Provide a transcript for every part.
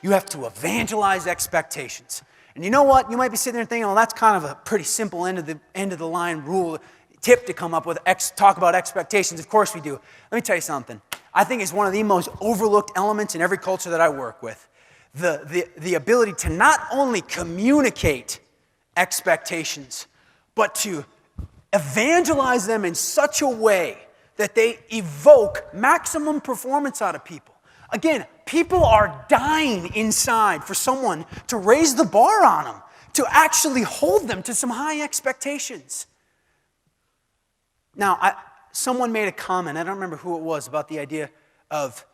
You have to evangelize expectations. And you know what? You might be sitting there thinking, well, that's kind of a pretty simple end of the line rule, tip to come up with, talk about expectations. Of course we do. Let me tell you something. I think it's one of the most overlooked elements in every culture that I work with. The ability to not only communicate expectations, but to evangelize them in such a way that they evoke maximum performance out of people. Again, people are dying inside for someone to raise the bar on them, to actually hold them to some high expectations. Now, someone made a comment, I don't remember who it was, about the idea of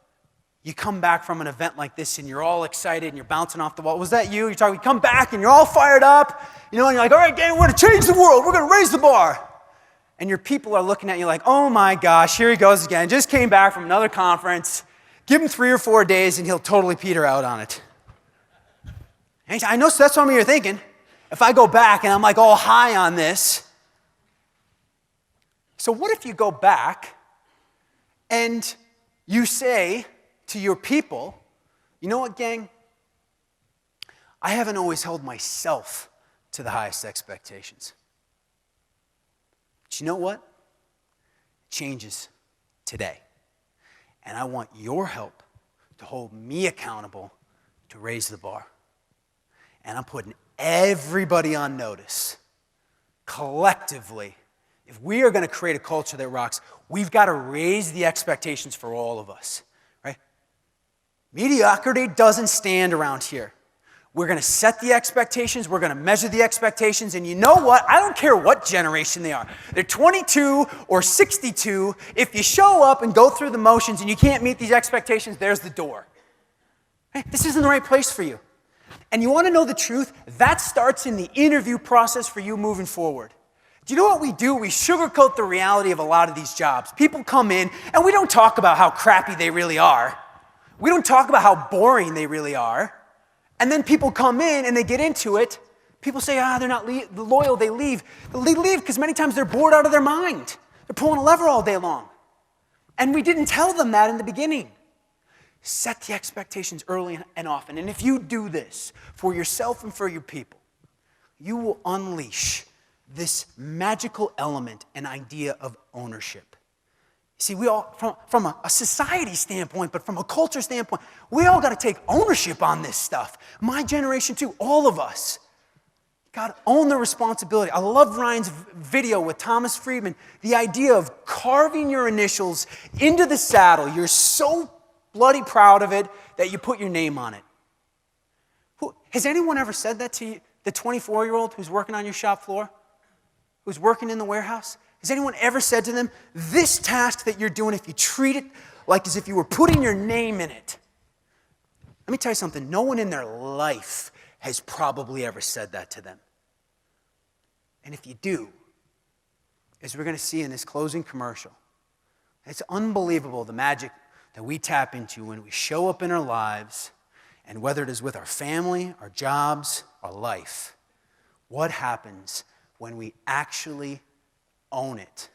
you come back from an event like this and you're all excited and you're bouncing off the wall. Was that you? You come back and you're all fired up, and you're like, all right, gang, we're going to change the world. We're going to raise the bar. And your people are looking at you like, oh my gosh, here he goes again. Just came back from another conference. Give him 3 or 4 days and he'll totally peter out on it. And I know that's what you're thinking. If I go back and I'm like all high on this. So what if you go back and you say to your people, you know what, gang? I haven't always held myself to the highest expectations. But you know what? It changes today. And I want your help to hold me accountable to raise the bar. And I'm putting everybody on notice, collectively. If we are going to create a culture that rocks, we've got to raise the expectations for all of us, right? Mediocrity doesn't stand around here. We're going to set the expectations. We're going to measure the expectations. And you know what? I don't care what generation they are. They're 22 or 62. If you show up and go through the motions and you can't meet these expectations, there's the door. Hey, this isn't the right place for you. And you want to know the truth? That starts in the interview process for you moving forward. Do you know what we do? We sugarcoat the reality of a lot of these jobs. People come in, and we don't talk about how crappy they really are. We don't talk about how boring they really are. And then people come in, and they get into it. People say, they're not loyal, they leave. They leave because many times they're bored out of their mind. They're pulling a lever all day long. And we didn't tell them that in the beginning. Set the expectations early and often. And if you do this for yourself and for your people, you will unleash this magical element and idea of ownership. See, we all, from a society standpoint, but from a culture standpoint, we all got to take ownership on this stuff. My generation too, all of us. Got to own the responsibility. I love Ryan's video with Thomas Friedman, the idea of carving your initials into the saddle. You're so bloody proud of it that you put your name on it. Has anyone ever said that to you, the 24-year-old who's working on your shop floor? Who's working in the warehouse? Has anyone ever said to them, this task that you're doing, if you treat it like as if you were putting your name in it? Let me tell you something. No one in their life has probably ever said that to them. And if you do, as we're going to see in this closing commercial, it's unbelievable the magic that we tap into when we show up in our lives, and whether it is with our family, our jobs, our life, what happens when we actually own it